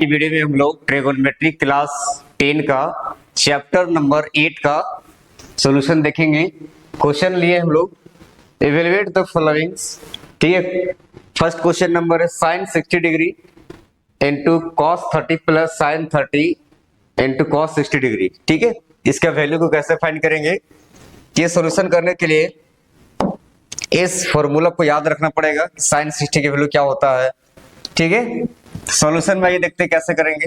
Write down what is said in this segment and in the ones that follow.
की वीडियो में हम लोग ट्रिगोनोमेट्री क्लास 10 का चैप्टर नंबर 8 का सॉल्यूशन देखेंगे। क्वेश्चन लिए हम लोग, इवेलुएट द फॉलोइंग्स। ठीक है, फर्स्ट क्वेश्चन नंबर है sine 60 degree into cos 30 plus sine 30 into cos 60 degree. ठीक है, इसका वैल्यू को कैसे फाइंड करेंगे? ये सॉल्यूशन करने के लिए इस फॉर्मूला को याद रखना पड़ेगा कि साइन 60 की वैल्यू क्या होता है। ठीक है, सॉल्यूशन में ये देखते हैं कैसे करेंगे।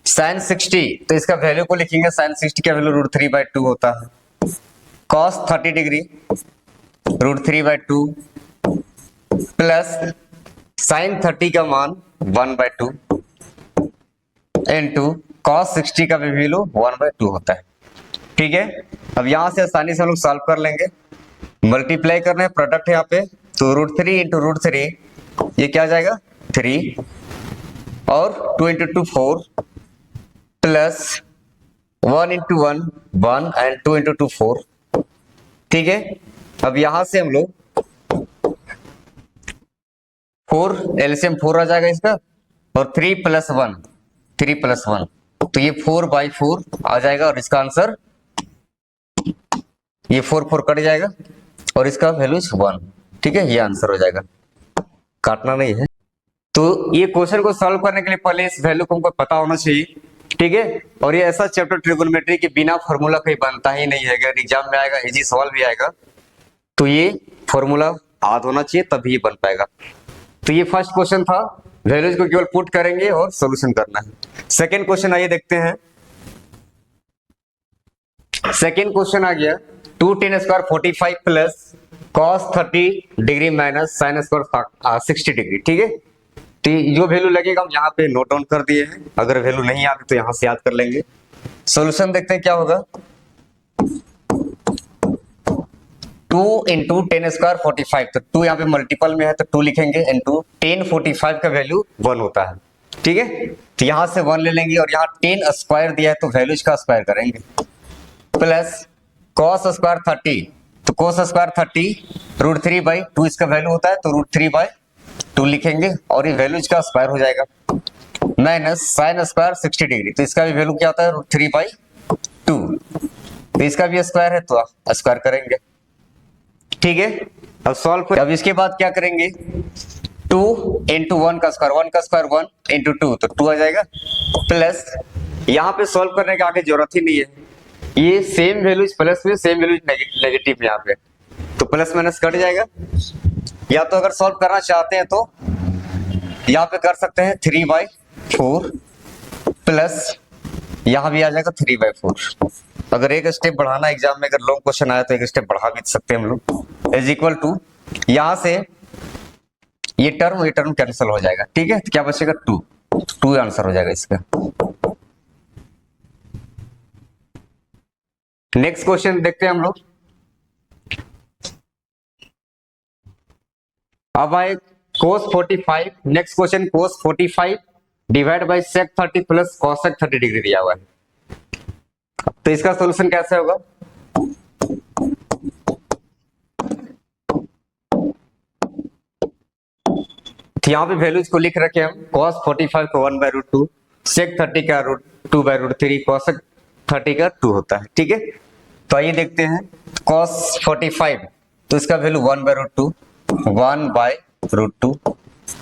साइन 60 तो इसका वैल्यू को लिखेंगे, साइन 60 का वैल्यू √3/2 होता है। कॉस 30 डिग्री √3/2 प्लस साइन 30 का मान 1/2 इंटू कॉस 60 का वैल्यू 1/2 होता है। ठीक है, अब यहां से आसानी से हम लोग सॉल्व कर लेंगे। मल्टीप्लाई करना है, प्रोडक्ट है यहाँ पे, तो √3 इंटू √3 ये क्या आ जाएगा 3 और 2 into 2 4 plus 1 into 1 1 and 2 into 2 4। ठीक है, अब यहां से हम लोग 4 एलसीएम 4 आ जाएगा इसका, और 3 प्लस 1 3 प्लस 1 तो ये 4/4 आ जाएगा, और इसका आंसर ये 4 4 कट जाएगा और इसका वैल्यू 1। ठीक है, ये आंसर हो जाएगा, काटना नहीं है। तो ये क्वेश्चन को सॉल्व करने के लिए पहले इस वैल्यू को हमको पता होना चाहिए। ठीक है, और ये ऐसा चैप्टर ट्रिगोनोमेट्री के बिना फॉर्मूला कहीं बनता ही नहीं है। अगर एग्जाम में आएगा, इजी सवाल भी आएगा, तो ये फॉर्मूला याद होना चाहिए, तभी ये बन पाएगा। तो ये फर्स्ट क्वेश्चन था, वैल्यूज को केवल पुट करेंगे और सोल्यूशन करना है। सेकेंड क्वेश्चन आइए देखते हैं। सेकेंड क्वेश्चन आ गया 2 tan square 45 plus cos 30 degree minus sine square 60 degree. ठीक है, तो जो वैल्यू लगेगा हम यहाँ पे नोट डाउन कर दिए हैं। अगर वैल्यू नहीं आती तो यहाँ से याद कर लेंगे। सॉल्यूशन देखते हैं क्या होगा। 2 इंटू टेन स्क्वायर 45, तो 2 यहाँ पे मल्टीपल में है तो 2 लिखेंगे, इंटू 10 45 का वैल्यू 1 होता है। ठीक है, तो यहाँ से 1 ले लेंगे, और यहाँ 10 स्क्वायर दिया है तो वैल्यूज का स्क्वायर करेंगे, प्लस कॉस स्क्वायर 30, तो कोस स्क्वायर 30 √3/2 इसका वैल्यू होता है, तो √3/2 लिखेंगे और ये वैल्यूज का स्क्वायर हो जाएगा, माइनस साइन स्क्वायर 60 डिग्री, तो इसका भी वैल्यू क्या होता है √3/2, तो इसका भी स्क्वायर है तो स्क्वायर करेंगे। ठीक है, अब सॉल्व कर, अब इसके बाद क्या करेंगे, 2 इंटू 1 का स्क्वायर 1 का स्क्वायर 1 इंटू 2 तो 2 आ जाएगा, प्लस यहाँ पे सॉल्व करने के आगे जरूरत ही नहीं है, ये सेम वैल्यूज प्लस में, सेम वैल्यूज नेगेटिव में, यहाँ पे तो प्लस माइनस कट जाएगा। या तो अगर सॉल्व करना चाहते हैं तो यहाँ पे कर सकते हैं 3/4 प्लस यहाँ भी आ जाएगा 3/4। अगर एक स्टेप बढ़ाना एग्जाम में, अगर लॉन्ग क्वेश्चन आया तो एक स्टेप बढ़ा भी सकते हैं हम लोग, इज इक्वल टू यहाँ से ये टर्म कैंसिल हो जाएगा। ठीक है, तो क्या बचेगा 2 आंसर हो जाएगा इसका। नेक्स्ट क्वेश्चन देखते हैं हम लोग। अब आए cos 45। Next question cos 45 divide by sec 30 plus cosec 30 degree दिया हुआ है, तो इसका सॉल्यूशन कैसे होगा। तो यहाँ पे वैल्यूज को लिख रखे हम, cos 45 को 1/√2, sec 30 का 2/√3, cosec 30 का 2 होता है। ठीक है, तो आइए देखते हैं cos 45, तो इसका वैल्यू 1/√2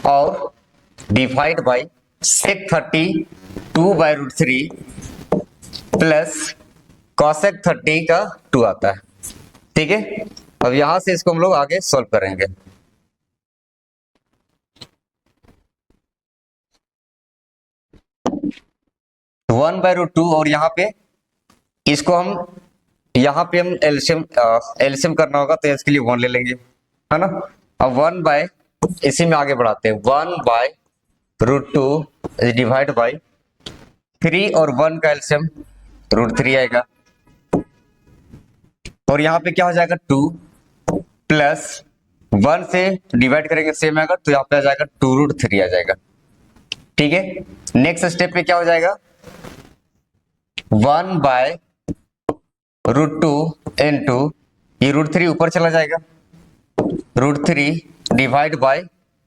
और divide by sec 30 2/√3 plus cosec 30 का 2 आता है। ठीक है, अब यहां से इसको हम लोग आगे सॉल्व करेंगे। तो 1/√2 और यहाँ पे इसको हम एलसीएम करना होगा, तो इसके लिए 1 ले लेंगे, है ना। अब 1 बाय, इसी में आगे बढ़ाते हैं, 1/√2 डिवाइड बाय 3 और 1 का एलसीएम √3 आएगा, और यहाँ पे क्या हो जाएगा 2 प्लस 1 से डिवाइड करेंगे सेम आएगा, तो यहाँ पे आ जाएगा 2√3 आ जाएगा। ठीक है, नेक्स्ट स्टेप पे क्या हो जाएगा 1/√2 इंटू ये √3 ऊपर चला जाएगा, √3 डिवाइड बाय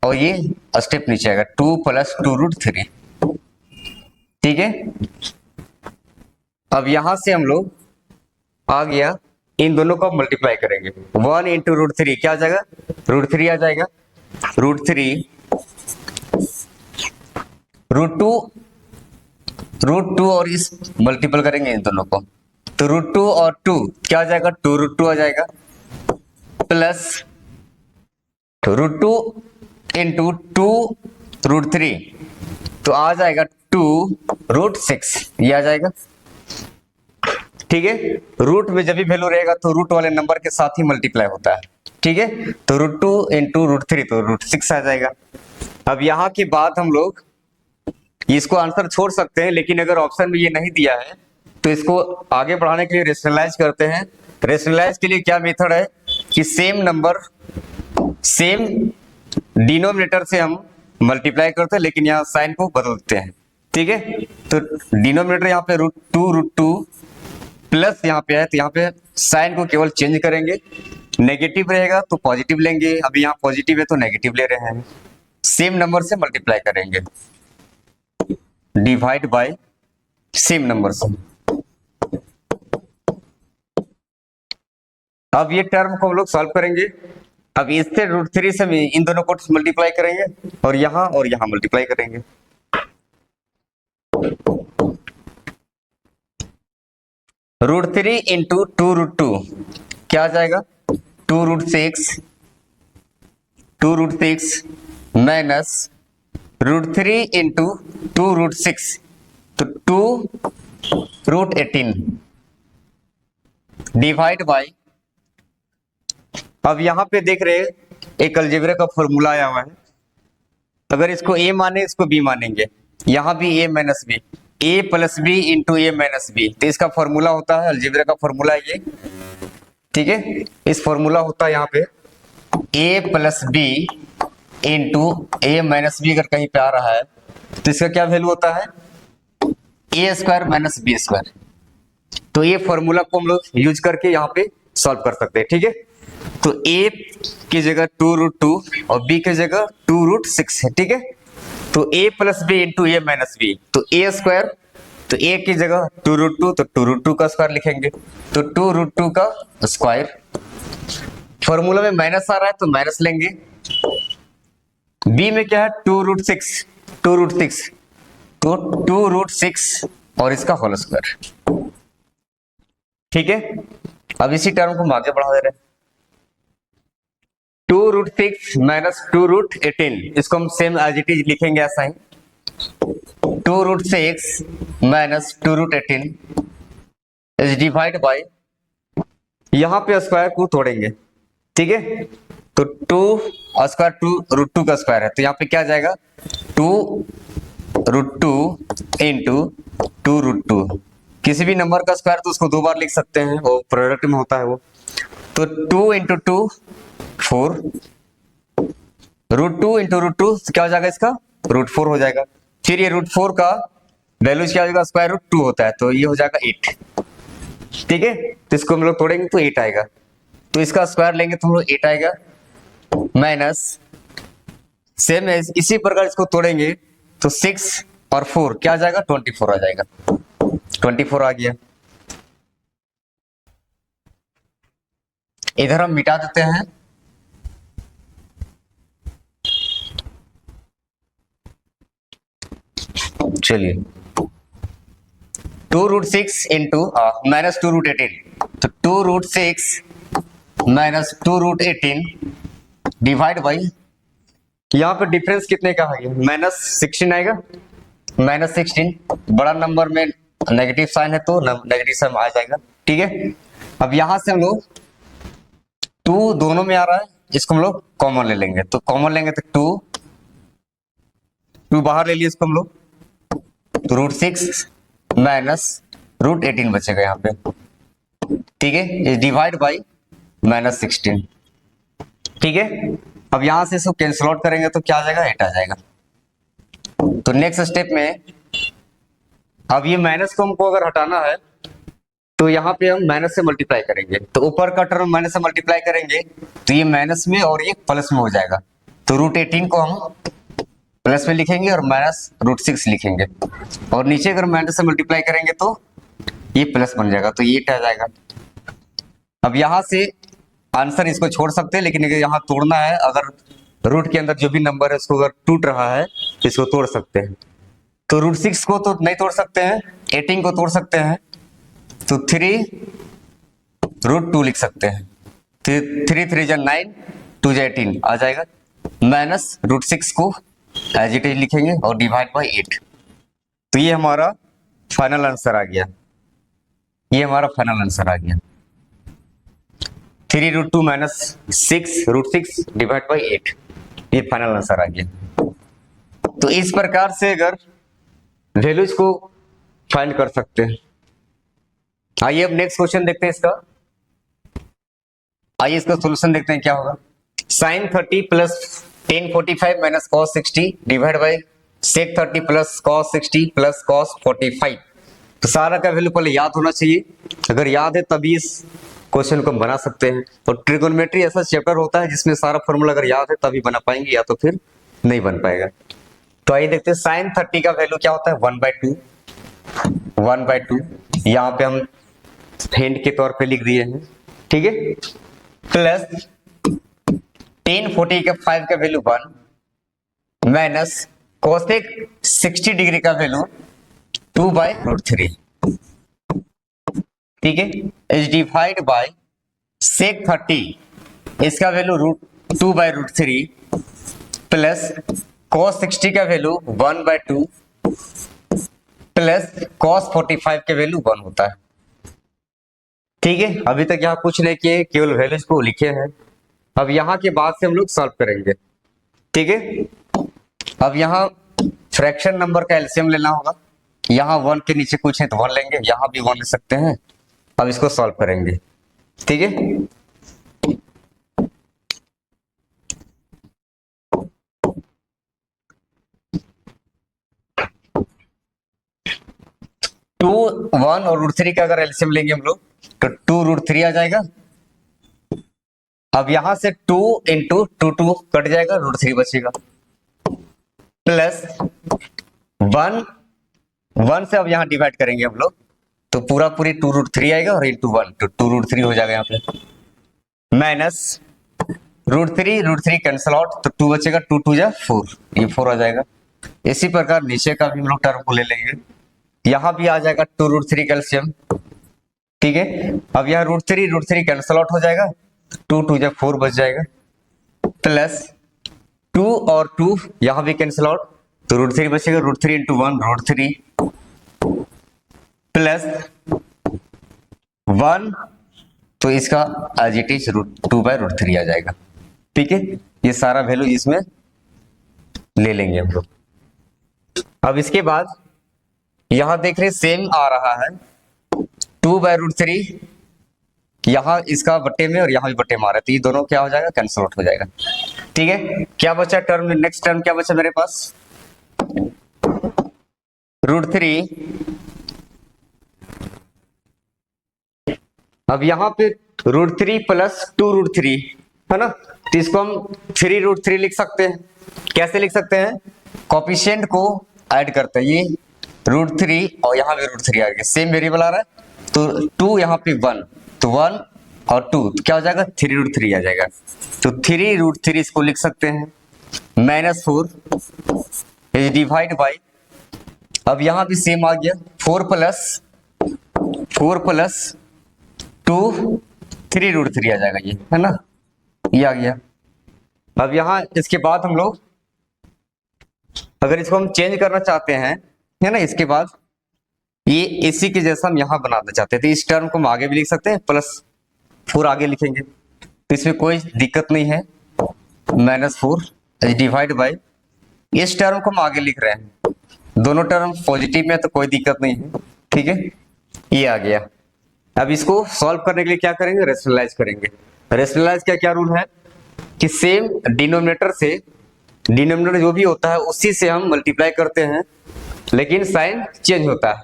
और ये स्टेप नीचे आएगा 2 + 2√3। ठीक है, अब यहां से हम लोग आ गया, इन दोनों को मल्टीप्लाई करेंगे। 1 × √3 क्या आ जाएगा, √3 आ जाएगा। √3 √2 और इस मल्टीपल करेंगे इन दोनों को, तो √2 और 2 क्या आ जाएगा, 2√2 आ जाएगा, प्लस √2 × 2√3 तो आ जाएगा 2√6, ये आ जाएगा। ठीक है, रूट में जब भी वैल्यू रहेगा तो रूट वाले नंबर के साथ ही मल्टीप्लाई होता है। ठीक है, तो √2 × √3 तो √6 आ जाएगा। अब यहाँ के बाद हम लोग इसको आंसर छोड़ सकते हैं, लेकिन अगर ऑप्शन में ये नहीं दिया है तो इसको आगे बढ़ाने के लिए रेशनलाइज करते हैं। रेशनलाइज के लिए क्या मेथड है कि सेम नंबर सेम डिनोमिनेटर से हम मल्टीप्लाई करते हैं, लेकिन यहाँ साइन को बदलते हैं। ठीक है, तो डिनोमिनेटर यहाँ पे √2 प्लस यहाँ पे है, तो यहाँ पे साइन को केवल चेंज करेंगे। नेगेटिव रहेगा तो पॉजिटिव लेंगे, अभी यहाँ पॉजिटिव है तो नेगेटिव ले रहे हैं। सेम नंबर से मल्टीप्लाई करेंगे, डिवाइड बाय सेम नंबर से। अब ये टर्म को हम लोग सॉल्व करेंगे। अब इससे √3 से भी इन दोनों को मल्टीप्लाई करेंगे और यहाँ मल्टीप्लाई करेंगे। √3 × 2√2 क्या आ जाएगा, 2√6 माइनस √3 × 2√6 तो 2√18 डिवाइड बाय, अब यहां पे देख रहे एक अलजेब्रा का फॉर्मूला आया हुआ है। अगर इसको a माने इसको b मानेंगे, यहां भी a - b, a + b × a - b, तो इसका फॉर्मूला होता है, अलजेब्रा का फॉर्मूला ये। ठीक है, इस फॉर्मूला होता है यहाँ पे a + b × a - b, अगर कहीं पे आ रहा है तो इसका क्या वैल्यू होता है, a² - b²। तो ये फॉर्मूला को हम लोग यूज करके यहाँ पे सॉल्व कर सकते हैं। ठीक है, तो a की जगह 2√2 और b की जगह 2√6 है। ठीक है, तो a + b × a - b, तो a², तो a की जगह 2√2 तो 2√2 का स्क्वायर लिखेंगे, तो 2√2 का स्क्वायर। फॉर्मूला में माइनस आ रहा है तो माइनस लेंगे। b में क्या है, 2√6 तो 2√6 और इसका होल स्क्वायर। ठीक है, अब इसी टर्म को हम आगे बढ़ा दे रहे हैं। 2√6 माइनस 2√18, इसको हम सेम एज इट इज लिखेंगे ऐसा ही। 2√6 माइनस 2√18 इज डिवाइड बाय, यहां पे स्क्वायर को तोड़ेंगे। ठीक है, तो 2 स्क्वायर 2√2 का स्क्वायर है, तो यहाँ पे क्या आ जाएगा, 2√2 × 2√2। किसी भी नंबर का स्क्वायर तो उसको दो बार लिख सकते हैं, वो प्रोडक्ट में होता है वो। तो 2 × 2 4, √2 × √2 क्या हो जाएगा, इसका √4 हो जाएगा। फिर ये √4 का वैल्यू क्या हो जाएगा, √2 होता है, तो ये हो जाएगा 8। ठीक है, तो इसको हम लोग तोड़ेंगे तो 8 आएगा, तो इसका स्क्वायर लेंगे तो हम लोग 8 आएगा, माइनस सेम इसी प्रकार इसको तोड़ेंगे तो 6 और 4 क्या आ जाएगा, 24 आ जाएगा। 24 आ गया, इधर हम मिटा देते हैं। चलिए 2√6 × माइनस 2√18, तो 2√6 माइनस 2√18 डिवाइड बाई, यहाँ पे डिफरेंस कितने का है, -16 आएगा। -16 बड़ा नंबर में नेगेटिव साइन है तो नेगेटिव साइन आ जाएगा। ठीक है, अब यहां से हम लोग 2 दोनों में आ रहा है, इसको हम लोग कॉमन ले लेंगे, तो कॉमन लेंगे तो 2 बाहर ले लिए इसको हम लोग, तो √6 माइनस √18 बचेगा यहाँ पे। ठीक है, डिवाइड बाई -16। ठीक है, अब यहां से इसको कैंसिल आउट करेंगे तो क्या आ जाएगा, 8 आ जाएगा। तो नेक्स्ट स्टेप में अब ये माइनस को हमको अगर हटाना है तो यहाँ पे हम माइनस से मल्टीप्लाई करेंगे, तो ऊपर का टर्म माइनस से मल्टीप्लाई करेंगे तो ये माइनस में और ये प्लस में हो जाएगा। तो √18 को हम प्लस में लिखेंगे और माइनस √6 लिखेंगे, और नीचे अगर माइनस से मल्टीप्लाई करेंगे तो ये प्लस बन जाएगा, तो ये आ जाएगा। अब यहां से आंसर इसको छोड़ सकते हैं, लेकिन यहाँ तोड़ना है, अगर रूट के अंदर जो भी नंबर है उसको अगर टूट रहा है तो इसको तोड़ सकते हैं। तो √6 को तो नहीं तोड़ सकते हैं, 18 को तोड़ सकते हैं, तो 3√2 लिख सकते हैं। 3 3 जा 9, 2 जा 18 आ जाएगा, माइनस √6 को एज इट इज लिखेंगे और डिवाइड बाय 8। तो ये हमारा फाइनल आंसर आ गया, ये हमारा फाइनल आंसर आ गया 3√2 माइनस 6√6 डिवाइड बाय 8, ये फाइनल आंसर आ गया। तो इस प्रकार से अगर वैल्यूज को फाइंड कर सकते हैं। आइए अब नेक्स्ट क्वेश्चन देखते हैं इसका। आइए इसका सॉल्यूशन देखते हैं क्या होगा। sin 30 plus tan 45 minus cos 60 divide by sec 30 plus cos 60 plus cos 45। तो सारा का वैल्यू पहले याद होना चाहिए, अगर याद है तभी इस क्वेश्चन को हम बना सकते हैं। और ट्रिगोनोमेट्री ऐसा चैप्टर होता है जिसमें सारा फॉर्मूला अगर याद है तभी बना पाएंगे, या तो फिर नहीं बन पाएगा। तो आइए देखते हैं sin 30 का वैल्यू क्या होता है, 1/2 यहाँ पे हम हिंट के तौर पे लिख दिए हैं, ठीक है। प्लस tan 40 का 5 का वैल्यू 1 माइनस cosec 60 डिग्री का वैल्यू 2/√3, ठीक है, इज डिवाइड बाय sec 30 इसका वैल्यू 2/√3 प्लस cos 60 का वैल्यू 1/2 प्लस cos 45 के वैल्यू 1 होता है, ठीक है। अभी तक यहाँ कुछ नहीं किए, केवल वैल्यूज को लिखे हैं। अब यहाँ के बाद से हम लोग सॉल्व करेंगे, ठीक है। अब यहाँ फ्रैक्शन नंबर का एलसीएम लेना होगा, यहाँ 1 के नीचे कुछ है तो 1 लेंगे, यहाँ भी 1 ले सकते हैं। अब इसको सॉल्व करेंगे, ठीक है। टू 1 और √3 का अगर एलसीएम लेंगे हम लोग तो 2√3 आ जाएगा। अब यहां से 2 इंटू 2 कट जाएगा, √3 बचेगा, प्लस 1 से अब यहां डिवाइड करेंगे हम लोग तो पूरा पूरी 2√3 आएगा और इंटू 1 तो 2√3 हो जाएगा यहाँ पे, माइनस √3 कैंसिल आउट तो 2 बचेगा, 2 2 जा 4, ये 4 आ जाएगा। इसी प्रकार नीचे का भी हम लोग टर्म को ले लेंगे, यहां भी आ जाएगा 2√3 कैल्शियम, ठीक है। अब यहाँ √3 कैंसिल आउट हो जाएगा, 2 2 जा 4 बच जाएगा, प्लस 2 और 2 यहां भी कैंसिल आउट तो √3 बचेगा, √3 इंटू 1 √3 प्लस 1 तो इसका एज इट इज 2/√3 आ जाएगा, ठीक है। ये सारा वैल्यू इसमें ले लेंगे हम लोग। अब इसके बाद यहां देख रहे सेम आ रहा है 2/√3, यहां इसका बट्टे में और यहां भी बट्टे में आ रहा है, तो ये दोनों क्या हो जाएगा, कैंसिल आउट हो जाएगा, ठीक है। क्या बचा टर्म, नेक्स्ट टर्म क्या बचा मेरे पास, √3। अब यहां पे √3 प्लस 2√3 है ना, तो इसको हम 3√3 लिख सकते हैं। कैसे लिख सकते हैं, कोफिशिएंट को ऐड करते हैं, ये √3 और यहाँ पे √3 आ गया, सेम वेरिएबल आ रहा है तो 2 यहाँ पे 1 तो 1 और 2 तो क्या हो जाएगा, 3√3 आ जाएगा। तो 3√3 इसको लिख सकते हैं, -4 इज डिवाइड बाई, अब यहाँ भी सेम आ गया 4 प्लस 2 3√3 आ जाएगा, ये है ना, ये आ गया। अब यहाँ इसके बाद हम लोग अगर इसको हम चेंज करना चाहते हैं, है ना, इसके बाद ये इसी के जैसा हम यहाँ बनाना चाहते हैं तो इस टर्म को हम आगे भी लिख सकते हैं, +4 आगे लिखेंगे तो इसमें कोई दिक्कत नहीं है, -4 डिवाइड बाई, इस टर्म को हम आगे लिख रहे हैं, दोनों टर्म पॉजिटिव में तो कोई दिक्कत नहीं है, ठीक है, ये आ गया। अब इसको सॉल्व करने के लिए क्या करेंगे, रेशनलाइज करेंगे। रेशनलाइज का क्या रूल है कि सेम डिनोमिनेटर से, डिनोमिनेटर जो भी होता है उसी से हम मल्टीप्लाई करते हैं, लेकिन साइन चेंज होता है।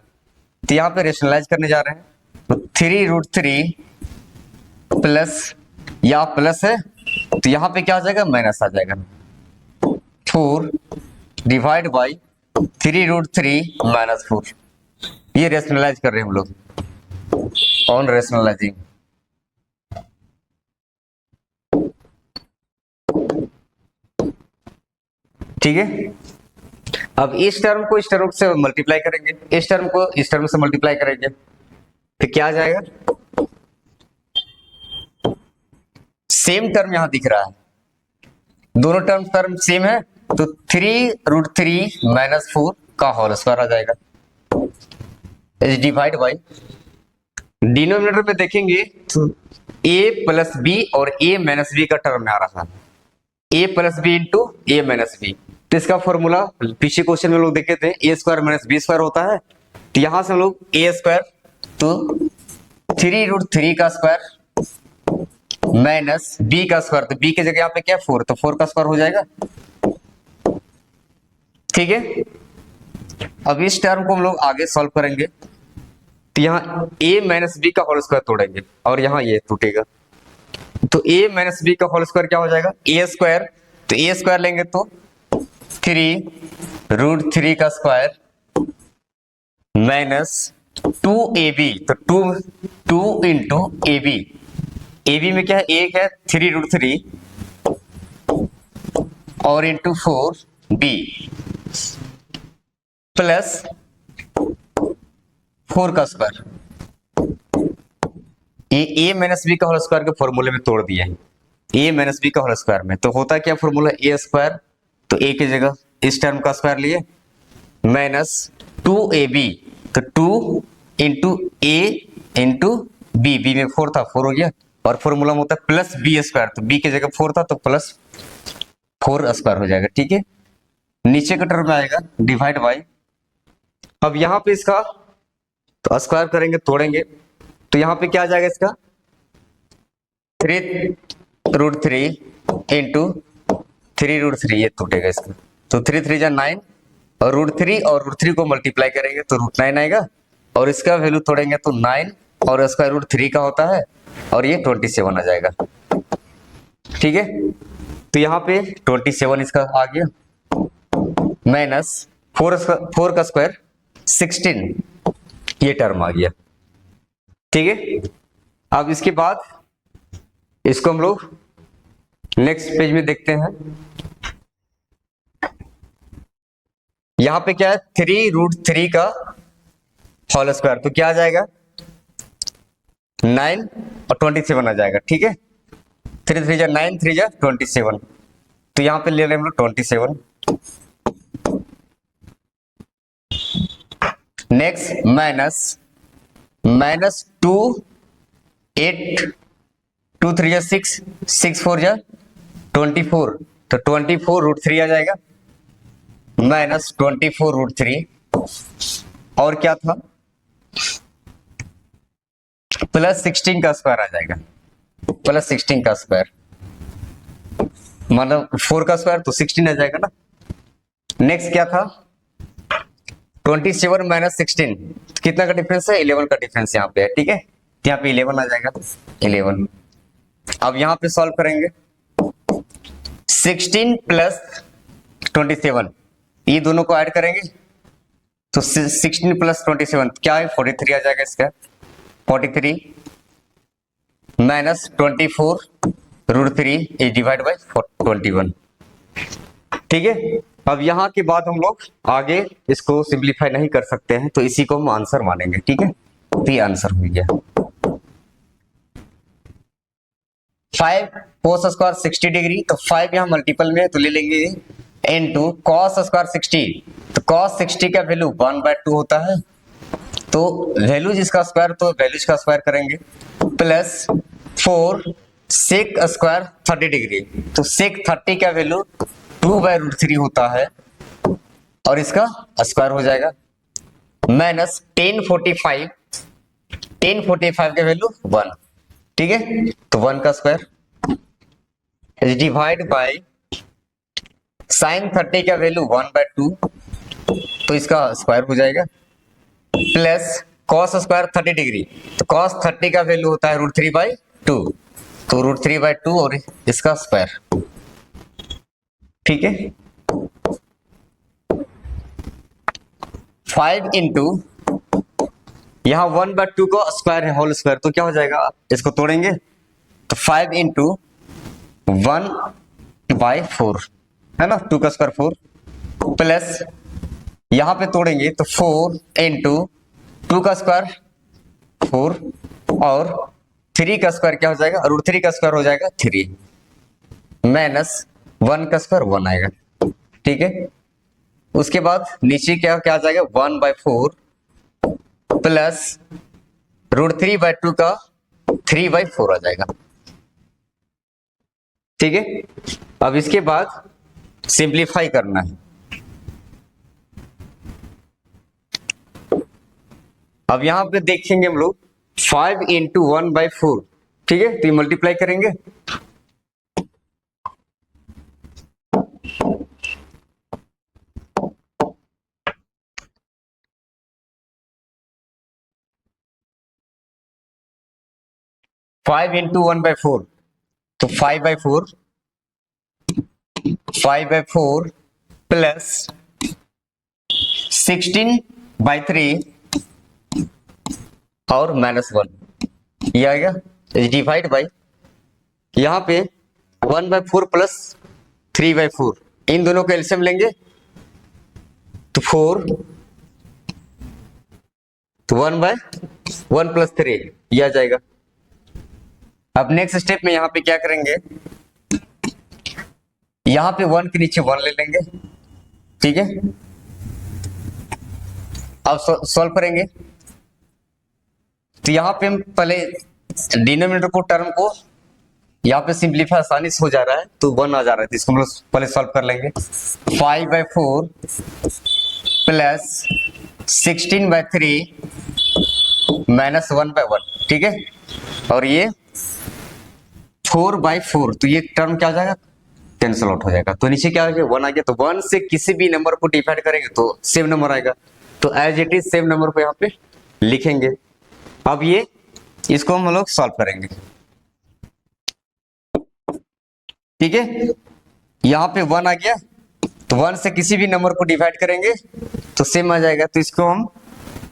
तो यहाँ पे रेशनलाइज करने जा रहे हैं तो 3√3 प्लस, या प्लस है तो यहाँ पे क्या आ जाएगा, माइनस आ जाएगा, 4 डिवाइड बाई 3√3 - 4। ये रेशनलाइज कर रहे हैं हम लोग, ऑन रेशनलाइजिंग। ठीक है, अब इस टर्म को इस टर्म से मल्टीप्लाई करेंगे, इस टर्म को इस टर्म से मल्टीप्लाई करेंगे, तो क्या आ जाएगा? सेम टर्म यहां दिख रहा है, दोनों टर्म सेम है, तो 3√3 - 4 का होल स्क्वायर आ जाएगा। इज डिवाइड बाई, डिनोमिनेटर में देखेंगे तो a प्लस बी और a माइनस बी का टर्म में आ रहा है, a plus B into a minus B. तो इसका फॉर्मूला पिछले क्वेश्चन में लोग देखे थे, a square minus b square होता है। तो यहां से हम लोग a स्क्वायर, तो 3√3 का स्क्वायर माइनस बी का स्क्वायर, तो बी की जगह यहाँ पे क्या 4, तो 4 का स्क्वायर हो जाएगा। ठीक है, अब इस टर्म को हम लोग आगे सॉल्व करेंगे, तो यहाँ a माइनस बी का होल स्क्वायर तोड़ेंगे और यहाँ ये टूटेगा, तो a माइनस बी का होल स्क्वायर क्या हो जाएगा? a स्क्वायर, तो a स्क्वायर लेंगे तो 3√3 का स्क्वायर माइनस 2ab, तो 2 इंटू ab, ab में क्या है? एक है 3√3 और इंटू 4b प्लस 4 का स्क्वायर। ये a माइनस बी का होल स्क्वायर के फॉर्मूले में तोड़ दिया है, a माइनस बी का होल स्क्वायर में, तो होता क्या फॉर्मूला? a स्क्वायर, तो a की जगह इस टर्म का स्क्वायर लिए माइनस 2ab, तो 2 into a into b, b में 4 था, 4 हो गया, और फॉर्मूला में होता है प्लस b स्क्वायर, तो b की जगह 4 था तो प्लस 4 स्क्वायर हो जाएगा। ठीक है, नीचे का टर्म में आएगा डिवाइड बाई, अब यहां पे इसका तो स्क्वायर करेंगे, तोड़ेंगे, तो यहां पे क्या आ जाएगा? इसका 3√3 इंटू 3√3, ये टूटेगा इसका, तो 3 3 जा 9 और √3 और √3 को मल्टीप्लाई करेंगे तो √9 आएगा, और इसका वैल्यू तोड़ेंगे तो 9 और स्क्वायर रूट 3 का होता है, और ये 27 आ जाएगा। ठीक है, तो यहाँ पे 27 इसका आ गया, माइनस 4 का स्क्वायर 16, ये टर्म आ गया। ठीक है, अब इसके बाद इसको हम लोग नेक्स्ट पेज में देखते हैं। यहां पे क्या है? 3√3 का होल स्क्वायर, तो क्या आ जाएगा? 9 और 27 आ जाएगा। ठीक है, 3 3 जा 9, 3 जा 27, तो यहां पे ले रहे हैं हम लोग 27। नेक्स्ट माइनस 2 8 2 3 जा 6 6 4 जा 24, तो 24√3 आ जाएगा, माइनस 24√3, और क्या था? प्लस 16 का स्क्वायर आ जाएगा, प्लस 16 का स्क्वायर, मतलब 4 का स्क्वायर तो 16 आ जाएगा ना। नेक्स्ट क्या था? 27 माइनस 16, कितना का डिफरेंस है? 11 का डिफरेंस यहाँ पे है। ठीक है, यहाँ पे 11 आ जाएगा, 11। अब यहाँ पे सॉल्व करेंगे, 16 प्लस 27, ये दोनों को ऐड करेंगे तो 16 प्लस 27 क्या है? 43 आ जाएगा इसका, 43 माइनस 24√3 इज डिवाइड बाई 21। ठीक है, अब यहां के बाद हम लोग आगे इसको सिंप्लीफाई नहीं कर सकते हैं, तो इसी को हम आंसर मानेंगे। ठीक है, तो ये आंसर हो गया। 5 कोस स्क्वायर 60 डिग्री, तो 5 यहाँ मल्टीपल में है तो ले लेंगे इनटू कॉस स्क्वायर 60, तो कॉस 60 का वैल्यू 1/2 होता है, तो वैल्यू जिसका स्क्वायर तो वैल्यूज का स्क्वायर करेंगे, प्लस 4 सेक स्क्वायर 30 डिग्री, तो सेक 30 का वैल्यू 2/√3 होता है, और इसका स्क्वायर हो जाएगा, माइनस 1045 का वैल्यू 1। ठीक है, तो 1 का square is divide by sine 30 का वैल्यू 1/2, तो इसका स्क्वायर हो जाएगा, प्लस कॉस स्क्वायर 30 डिग्री, तो कॉस 30 का वैल्यू होता है √3/2, तो √3/2 और इसका स्क्वायर। ठीक है, 5 इंटू, यहाँ 1/2 का स्क्वायर है, होल स्क्वायर, तो क्या हो जाएगा, इसको तोड़ेंगे तो 5 इंटू 1/4 है ना, 2 का स्क्वायर 4, प्लस यहां पे तोड़ेंगे तो 4 इंटू 2 का स्क्वायर 4 और 3 का स्क्वायर क्या हो जाएगा, √3 का स्क्वायर हो जाएगा 3 माइनस 1 का स्क्वायर 1 आएगा। ठीक है, उसके बाद नीचे क्या क्या आ जाएगा, 1/4 प्लस √3/2 का 3/4 आ जाएगा। ठीक है, अब इसके बाद सिंप्लीफाई करना है। अब यहां पे देखेंगे हम लोग 5 इंटू 1/4, ठीक है, तो ये मल्टीप्लाई करेंगे, फाइव इंटू 1/4 तो 5/4 प्लस 16/3 और -1, ये आएगा डिवाइड बाई, यहां पे 1/4 प्लस 3/4, इन दोनों का एलसीएम लेंगे तो 4, तो 1/1 प्लस 3 ये आ जाएगा। अब नेक्स्ट स्टेप में यहां पे क्या करेंगे, यहां पे 1 के नीचे 1 ले लेंगे। ठीक है, अब सॉल्व करेंगे तो यहां पे हम पहले डिनोमिनेटर को, टर्म को यहां पे सिंप्लीफाई आसानी से हो जा रहा है, तो 1 आ जा रहा है, तो इसको हम लोग पहले सॉल्व कर लेंगे। 5/4 प्लस 16/3 माइनस 1/1, ठीक है, और ये 4/4, तो ये टर्म क्या हो जाएगा, कैंसिल आउट हो जाएगा, तो नीचे क्या आ गया, 1 आ गया, तो 1 से किसी भी नंबर को डिवाइड करेंगे तो सेम नंबर आएगा, तो as it is same number को यहाँ पे लिखेंगे। अब ये इसको हम लोग सॉल्व करेंगे। ठीक है, यहाँ पे 1 आ गया, तो 1 से किसी भी नंबर को डिवाइड करेंगे तो सेम आ जाएगा, तो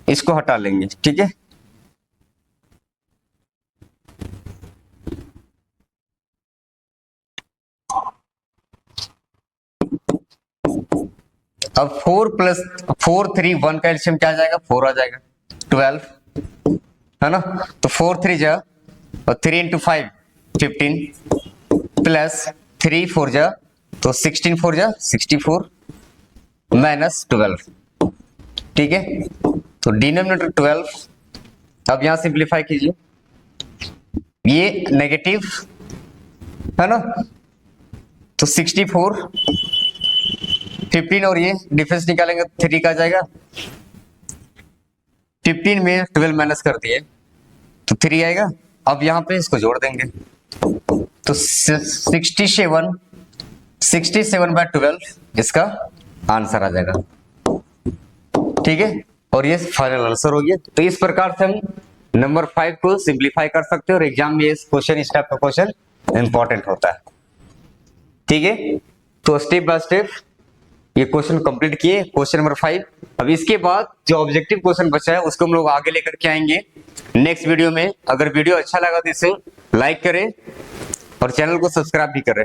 इसको हटा लेंगे। ठीक है, अब 4 प्लस 4 3 1 का एलसीएम क्या आ जाएगा, 4 आ जाएगा, 12 है ना, तो 4 3 जा और 3 इंटू 5 15 प्लस 3 4 जा तो 16 4 जा 64 माइनस 12। ठीक है, तो डिनोमिनेटर 12, अब यहां सिंप्लीफाई कीजिए, ये नेगेटिव है ना, तो 64 15 और ये डिफरेंस निकालेंगे 3 का आ जाएगा, 15 में 12 माइनस कर दिए तो 3 आएगा। अब यहां पे इसको जोड़ देंगे तो 67/12 इसका आंसर आ जाएगा। ठीक है, और ये फाइनल आंसर हो गया। तो इस प्रकार से हम नंबर 5 को सिंप्लीफाई कर सकते हैं और एग्जाम में इस क्वेश्चन, इस टाइप का क्वेश्चन इंपॉर्टेंट होता है। ठीक है, तो स्टेप बाय स्टेप ये क्वेश्चन कंप्लीट किए, क्वेश्चन नंबर 5। अब इसके बाद जो ऑब्जेक्टिव क्वेश्चन बचा है उसको हम लोग आगे लेकर के आएंगे नेक्स्ट वीडियो में। अगर वीडियो अच्छा लगा तो इसे लाइक करें और चैनल को सब्सक्राइब भी करें।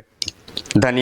धन्यवाद।